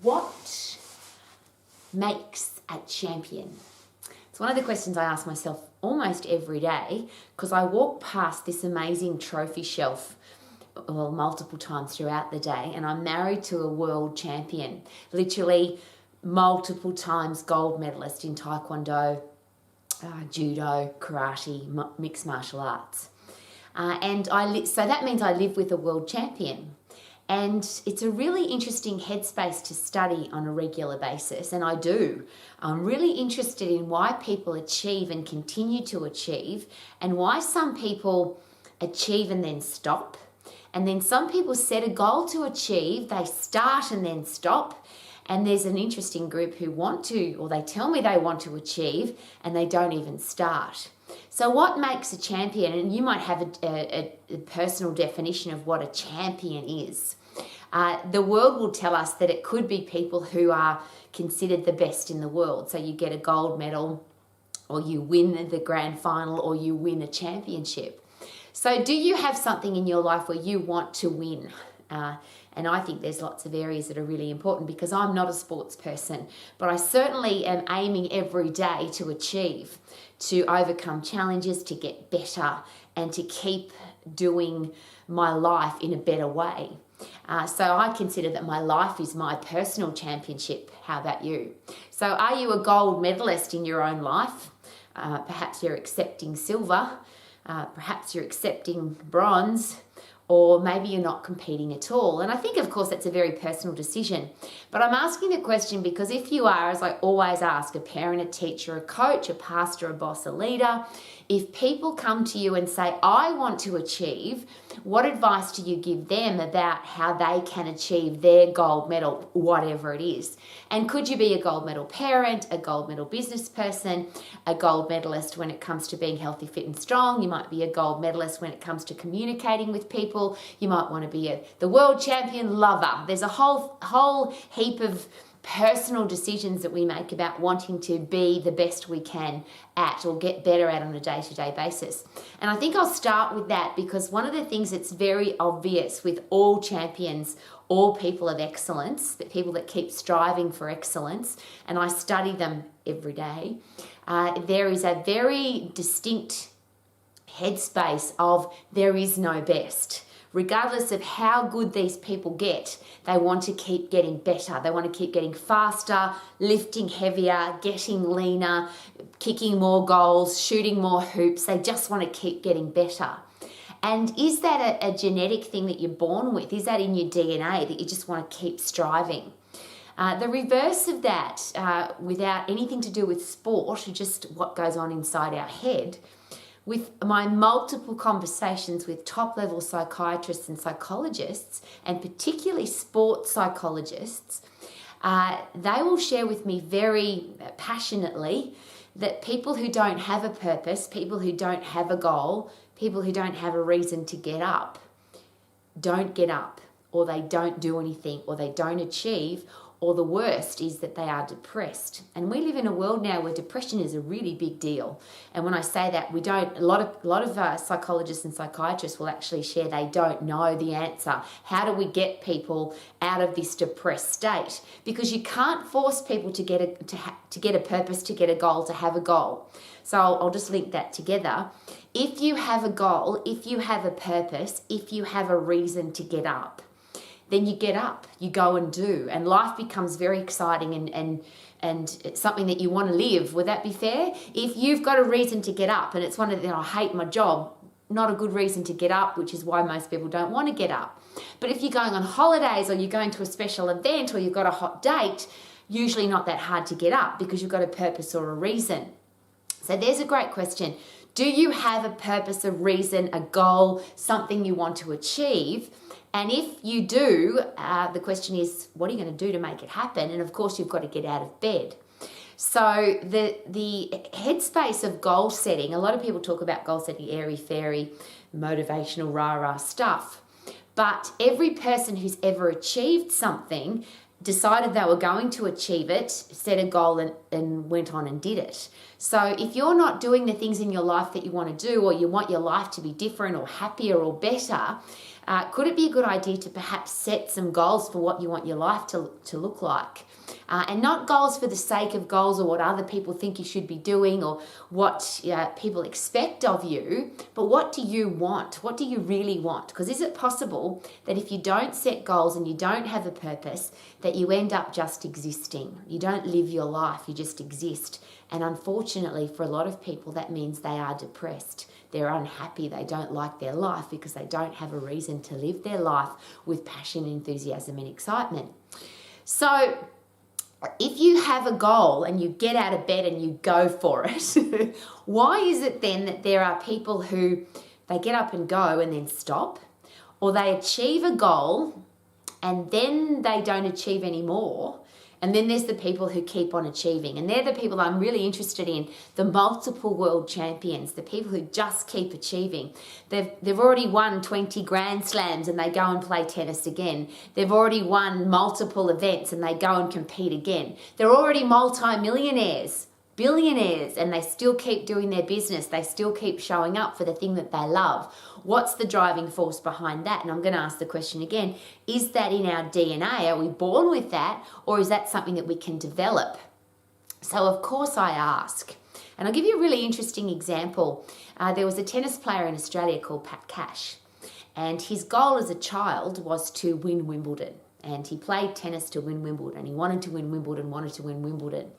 What makes a champion? It's one of the questions I ask myself almost every day because I walk past this amazing trophy shelf multiple times throughout the day, and I'm married to a world champion, literally multiple times gold medalist in taekwondo, judo, karate, mixed martial arts. So that means I live with a world champion. And it's a really interesting headspace to study on a regular basis, and I do. I'm really interested in why people achieve and continue to achieve, and why some people achieve and then stop. And then some people set a goal to achieve, they start and then stop. And there's an interesting group who want to, or they tell me they want to achieve, and they don't even start. So what makes a champion? And you might have a personal definition of what a champion is. The world will tell us that it could be people who are considered the best in the world. So you get a gold medal, or you win the grand final, or you win a championship. So do you have something in your life where you want to win? And I think there's lots of areas that are really important, because I'm not a sports person, but I certainly am aiming every day to achieve, to overcome challenges, to get better, and to keep doing my life in a better way. So I consider that my life is my personal championship. How about you? So are you a gold medalist in your own life? Perhaps you're accepting silver, perhaps you're accepting bronze, or maybe you're not competing at all. And I think, of course, that's a very personal decision. But I'm asking the question because if you are, as I always ask, a parent, a teacher, a coach, a pastor, a boss, a leader, if people come to you and say, I want to achieve, what advice do you give them about how they can achieve their gold medal, whatever it is? And could you be a gold medal parent, a gold medal business person, a gold medalist when it comes to being healthy, fit and strong? You might be a gold medalist when it comes to communicating with people. You might want to be the world champion lover. There's a whole heap of personal decisions that we make about wanting to be the best we can at, or get better at on a day-to-day basis. And I think I'll start with that, because one of the things that's very obvious with all champions, all people of excellence, the people that keep striving for excellence, and I study them every day, there is a very distinct headspace of there is no best. Regardless of how good these people get, they want to keep getting better. They want to keep getting faster, lifting heavier, getting leaner, kicking more goals, shooting more hoops. They just want to keep getting better. And is that a genetic thing that you're born with? Is that in your DNA, that you just want to keep striving? The reverse of that, without anything to do with sport, just what goes on inside our head, with my multiple conversations with top-level psychiatrists and psychologists, and particularly sports psychologists, they will share with me very passionately that people who don't have a purpose, people who don't have a goal, people who don't have a reason to get up, don't get up, or they don't do anything, or they don't achieve, or the worst is that they are depressed. And we live in a world now where depression is a really big deal. And when I say that, a lot of psychologists and psychiatrists will actually share they don't know the answer. How do we get people out of this depressed state? Because you can't force people to get a purpose, to get a goal, to have a goal. So I'll just link that together. If you have a goal, if you have a purpose, if you have a reason to get up, then you get up, you go and do, and life becomes very exciting and it's something that you want to live. Would that be fair? If you've got a reason to get up, and it's one of the, I hate my job, not a good reason to get up, which is why most people don't want to get up. But if you're going on holidays, or you're going to a special event, or you've got a hot date, usually not that hard to get up because you've got a purpose or a reason. So there's a great question. Do you have a purpose, a reason, a goal, something you want to achieve? And if you do, the question is, what are you going to do to make it happen? And of course, you've got to get out of bed. So the headspace of goal setting, a lot of people talk about goal setting, airy-fairy, motivational, rah-rah stuff. But every person who's ever achieved something decided they were going to achieve it, set a goal and went on and did it. So if you're not doing the things in your life that you want to do, or you want your life to be different or happier or better, could it be a good idea to perhaps set some goals for what you want your life to look like? And not goals for the sake of goals or what other people think you should be doing or what people expect of you, but what do you want? What do you really want? Because is it possible that if you don't set goals and you don't have a purpose, that you end up just existing? You don't live your life, you just exist. And unfortunately, for a lot of people, that means they are depressed. They're unhappy. They don't like their life because they don't have a reason to live their life with passion, enthusiasm, and excitement. So if you have a goal and you get out of bed and you go for it, why is it then that there are people who they get up and go and then stop, or they achieve a goal and then they don't achieve any more? And then there's the people who keep on achieving. And they're the people I'm really interested in, the multiple world champions, the people who just keep achieving. They've already won 20 Grand Slams and they go and play tennis again. They've already won multiple events and they go and compete again. They're already multi-millionaires, billionaires, and they still keep doing their business. They still keep showing up for the thing that they love. What's the driving force behind that? And I'm going to ask the question again, is that in our DNA? Are we born with that, or is that something that we can develop? So of course I ask. And I'll give you a really interesting example. There was a tennis player in Australia called Pat Cash, and his goal as a child was to win Wimbledon. And he played tennis to win Wimbledon. He wanted to win Wimbledon,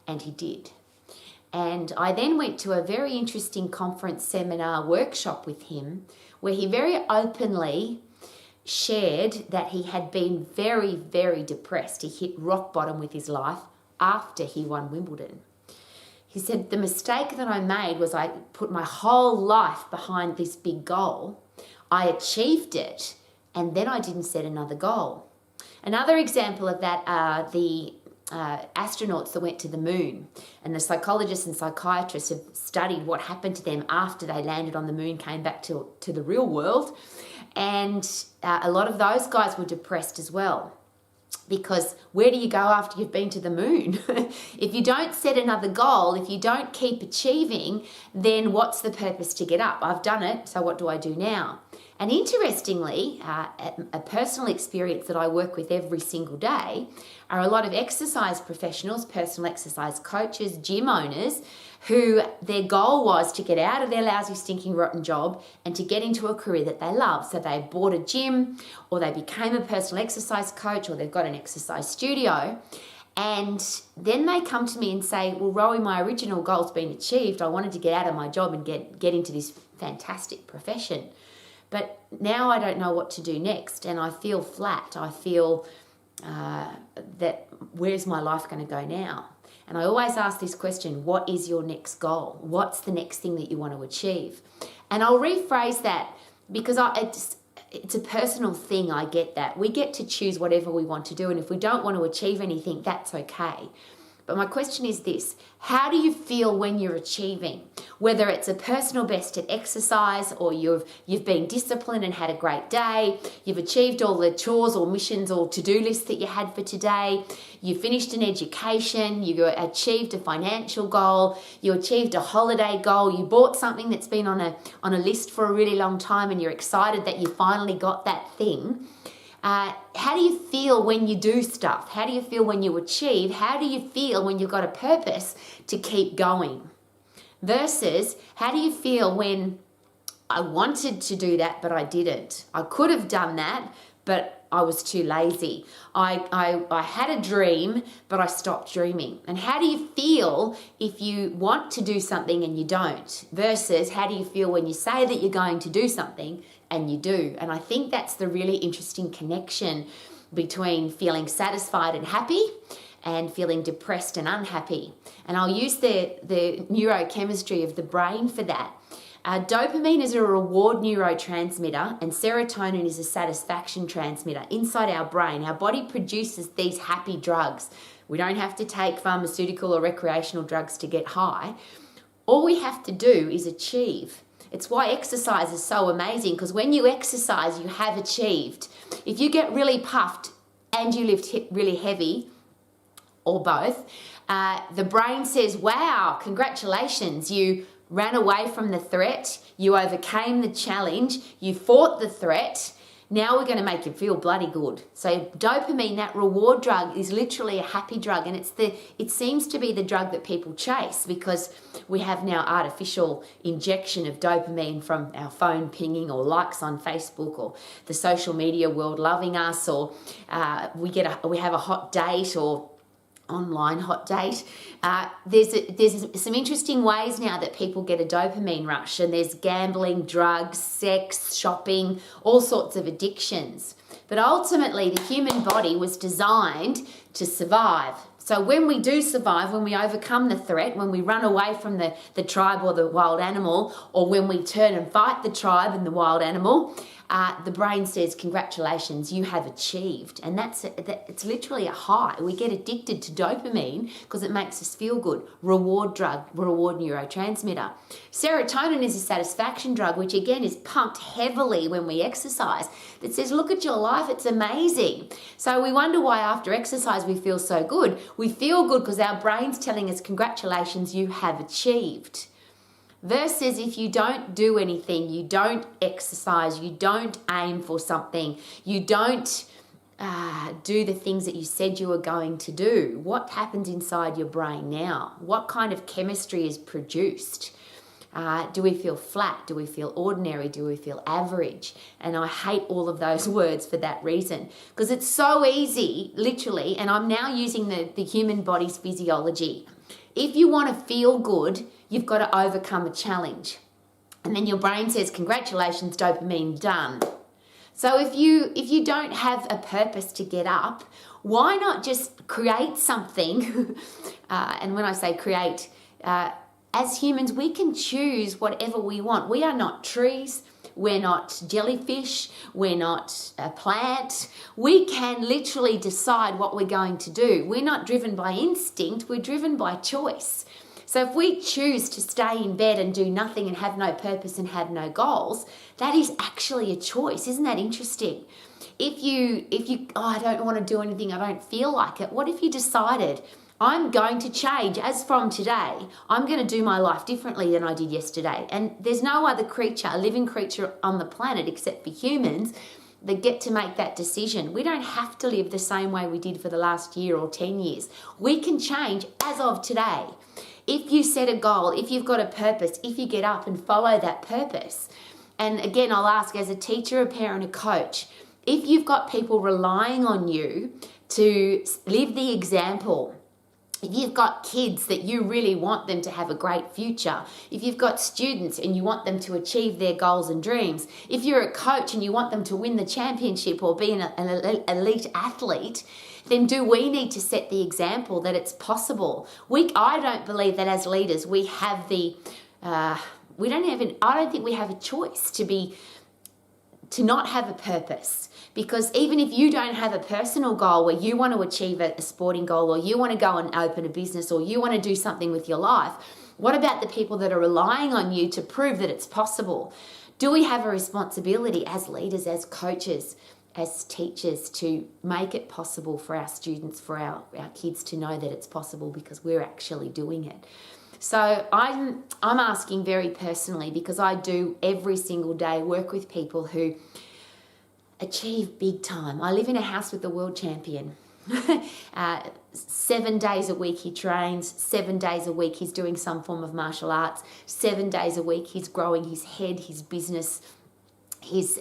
and he did. And I then went to a very interesting conference, seminar, workshop with him, where he very openly shared that he had been very, very depressed. He hit rock bottom with his life after he won Wimbledon. He said, the mistake that I made was I put my whole life behind this big goal. I achieved it, and then I didn't set another goal. Another example of that are the astronauts that went to the moon, and the psychologists and psychiatrists have studied what happened to them after they landed on the moon, came back to the real world, and a lot of those guys were depressed as well, because where do you go after you've been to the moon? If you don't set another goal, if you don't keep achieving, then what's the purpose to get up? I've done it, so what do I do now? And interestingly, a personal experience that I work with every single day are a lot of exercise professionals, personal exercise coaches, gym owners, who their goal was to get out of their lousy, stinking, rotten job and to get into a career that they love. So they bought a gym, or they became a personal exercise coach, or they've got an exercise studio. And then they come to me and say, well, Rowie, my original goal's been achieved. I wanted to get out of my job and get into this fantastic profession. But now I don't know what to do next, and I feel flat. I feel that where's my life going to go now? And I always ask this question, what is your next goal? What's the next thing that you want to achieve? And I'll rephrase that because it's a personal thing. I get that. We get to choose whatever we want to do, and if we don't want to achieve anything, that's okay. But my question is this: how do you feel when you're achieving? Whether it's a personal best at exercise, or you've been disciplined and had a great day, you've achieved all the chores or missions or to-do lists that you had for today, you finished an education, you achieved a financial goal, you achieved a holiday goal, you bought something that's been on a list for a really long time and you're excited that you finally got that thing. How do you feel when you do stuff? How do you feel when you achieve? How do you feel when you've got a purpose to keep going? Versus, how do you feel when I wanted to do that, but I didn't? I could have done that, but I was too lazy. I had a dream, but I stopped dreaming. And how do you feel if you want to do something and you don't? Versus, how do you feel when you say that you're going to do something and you do? And I think that's the really interesting connection between feeling satisfied and happy and feeling depressed and unhappy. And I'll use the neurochemistry of the brain for that. Dopamine is a reward neurotransmitter, and serotonin is a satisfaction transmitter. Inside our brain, our body produces these happy drugs. We don't have to take pharmaceutical or recreational drugs to get high. All we have to do is achieve. It's why exercise is so amazing, because when you exercise, you have achieved. If you get really puffed and you lift really heavy, or both, the brain says, wow, congratulations, you ran away from the threat, you overcame the challenge, you fought the threat, Now we're going to make you feel bloody good. So dopamine, that reward drug, is literally a happy drug, and it seems to be the drug that people chase because we have now artificial injection of dopamine from our phone pinging or likes on Facebook or the social media world loving us, or we have a hot date or online hot date. There's some interesting ways now that people get a dopamine rush, and there's gambling, drugs, sex, shopping, all sorts of addictions. But ultimately, the human body was designed to survive. So when we do survive, when we overcome the threat, when we run away from the tribe or the wild animal, or when we turn and fight the tribe and the wild animal, the brain says, congratulations, you have achieved. And it's literally a high. We get addicted to dopamine because it makes us feel good. Reward drug, reward neurotransmitter. Serotonin is a satisfaction drug, which again is pumped heavily when we exercise. That says, look at your life, it's amazing. So we wonder why after exercise we feel so good. We feel good because our brain's telling us, congratulations, you have achieved. Versus if you don't do anything, you don't exercise, you don't aim for something, you don't do the things that you said you were going to do, what happens inside your brain now? What kind of chemistry is produced? Do we feel flat? Do we feel ordinary? Do we feel average? And I hate all of those words for that reason, because it's so easy, literally, and I'm now using the human body's physiology. If you want to feel good, you've got to overcome a challenge. And then your brain says, congratulations, dopamine, done. So if you don't have a purpose to get up, why not just create something? And when I say create, as humans, we can choose whatever we want. We are not trees. We're not jellyfish. We're not a plant. We can literally decide what we're going to do. We're not driven by instinct. We're driven by choice. So if we choose to stay in bed and do nothing and have no purpose and have no goals, that is actually a choice. Isn't that interesting? If you, I don't want to do anything, I don't feel like it. What if you decided, I'm going to change as from today. I'm going to do my life differently than I did yesterday. And there's no other creature, a living creature on the planet except for humans, that get to make that decision. We don't have to live the same way we did for the last year or 10 years. We can change as of today. If you set a goal, if you've got a purpose, if you get up and follow that purpose. And again, I'll ask as a teacher, a parent, a coach, if you've got people relying on you to live the example, if you've got kids that you really want them to have a great future, if you've got students and you want them to achieve their goals and dreams, if you're a coach and you want them to win the championship or be an elite athlete, then do we need to set the example that it's possible? I don't believe that as leaders we have I don't think we have a choice to not have a purpose. Because even if you don't have a personal goal where you want to achieve a sporting goal, or you want to go and open a business, or you want to do something with your life, what about the people that are relying on you to prove that it's possible? Do we have a responsibility as leaders, as coaches, as teachers to make it possible for our students, for our kids to know that it's possible because we're actually doing it? So I'm asking very personally, because I do every single day work with people who achieve big time. I live in a house with the world champion. 7 days a week he trains, 7 days a week he's doing some form of martial arts, 7 days a week he's growing his head, his business, his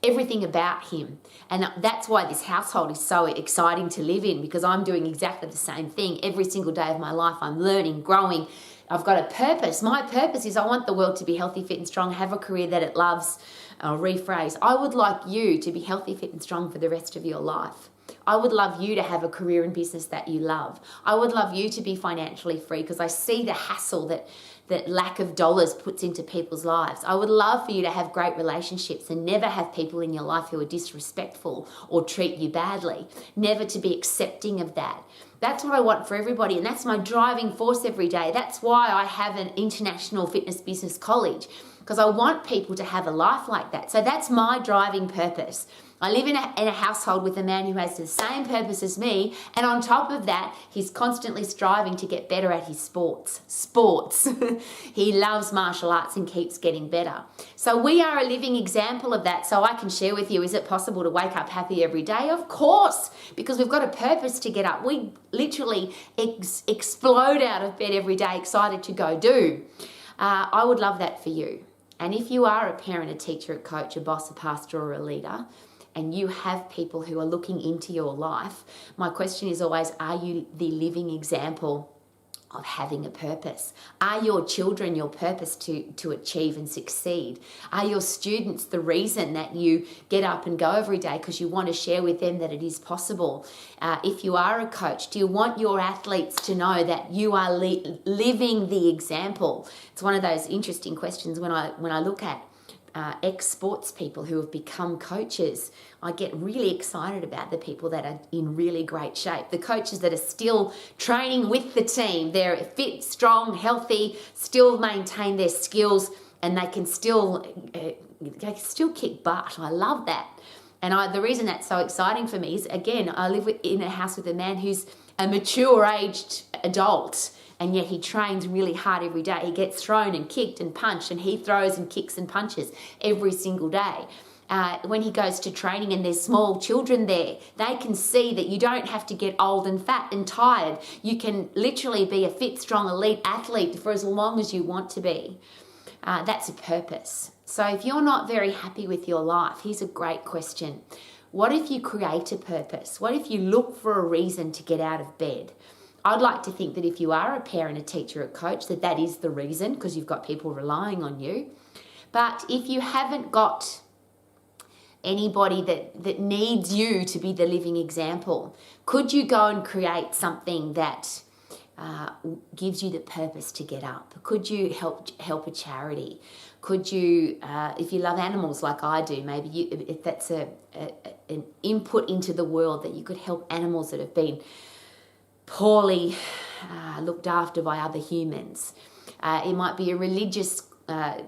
everything about him. And that's why this household is so exciting to live in, because I'm doing exactly the same thing every single day of my life. I'm learning, growing. I've got a purpose. My purpose is I want the world to be healthy, fit and strong, have a career that it loves. I'll rephrase. I would like you to be healthy, fit and strong for the rest of your life. I would love you to have a career and business that you love. I would love you to be financially free, because I see the hassle that lack of dollars puts into people's lives. I would love for you to have great relationships and never have people in your life who are disrespectful or treat you badly. Never to be accepting of that. That's what I want for everybody, and that's my driving force every day. That's why I have an international fitness business college, because I want people to have a life like that. So that's my driving purpose. I live in a household with a man who has the same purpose as me, and on top of that, he's constantly striving to get better at his sports. He loves martial arts and keeps getting better. So we are a living example of that. So I can share with you, is it possible to wake up happy every day? Of course, because we've got a purpose to get up. We literally explode out of bed every day excited to go do. I would love that for you. And if you are a parent, a teacher, a coach, a boss, a pastor, or a leader, and you have people who are looking into your life, my question is always, are you the living example of having a purpose? Are your children your purpose to achieve and succeed? Are your students the reason that you get up and go every day because you want to share with them that it is possible? If you are a coach, do you want your athletes to know that you are living the example? It's one of those interesting questions when I look at ex-sports people who have become coaches. I get really excited about the people that are in really great shape. The coaches that are still training with the team. They're fit, strong, healthy, still maintain their skills, and they can still kick butt. I love that. And the reason that's so exciting for me is, again, I live in a house with a man who's a mature-aged adult, and yet he trains really hard every day. He gets thrown and kicked and punched, and he throws and kicks and punches every single day. When he goes to training and there's small children there, they can see that you don't have to get old and fat and tired. You can literally be a fit, strong, elite athlete for as long as you want to be. That's a purpose. So if you're not very happy with your life, here's a great question. What if you create a purpose? What if you look for a reason to get out of bed? I'd like to think that if you are a parent, a teacher, a coach, that is the reason, because you've got people relying on you. But if you haven't got anybody that needs you to be the living example, could you go and create something that gives you the purpose to get up? Could you help a charity? Could you, if you love animals like I do, maybe if that's an input into the world, that you could help animals that have been poorly looked after by other humans. It might be a religious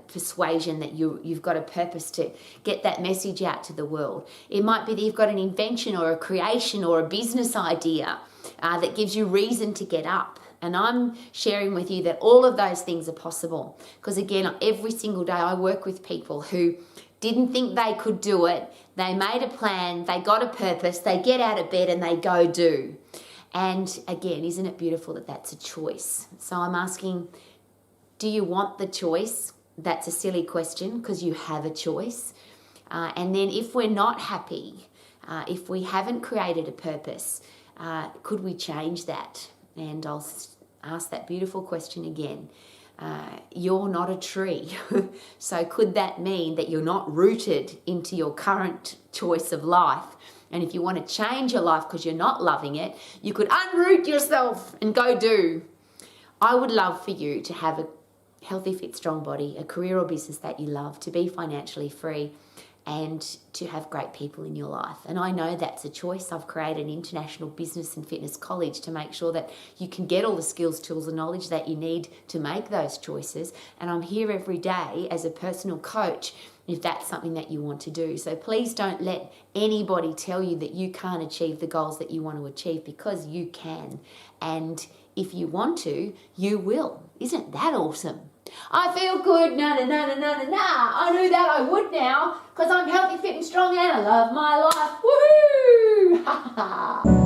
persuasion that you've got a purpose to get that message out to the world. It might be that you've got an invention or a creation or a business idea that gives you reason to get up. And I'm sharing with you that all of those things are possible. Because again, every single day I work with people who didn't think they could do it. They made a plan, they got a purpose, they get out of bed and they go do. And again, isn't it beautiful that that's a choice? So I'm asking, do you want the choice? That's a silly question because you have a choice. And then if we're not happy, if we haven't created a purpose, could we change that? And I'll ask that beautiful question again. You're not a tree. So could that mean that you're not rooted into your current choice of life? And if you want to change your life because you're not loving it, you could unroot yourself and go do. I would love for you to have a healthy, fit, strong body, a career or business that you love, to be financially free, and to have great people in your life. And I know that's a choice. I've created an international business and fitness college to make sure that you can get all the skills, tools, and knowledge that you need to make those choices. And I'm here every day as a personal coach if that's something that you want to do. So please don't let anybody tell you that you can't achieve the goals that you want to achieve, because you can. And if you want to, you will. Isn't that awesome? I feel good, na. I knew that I would now, because I'm healthy, fit and strong and I love my life. Woohoo! Ha ha!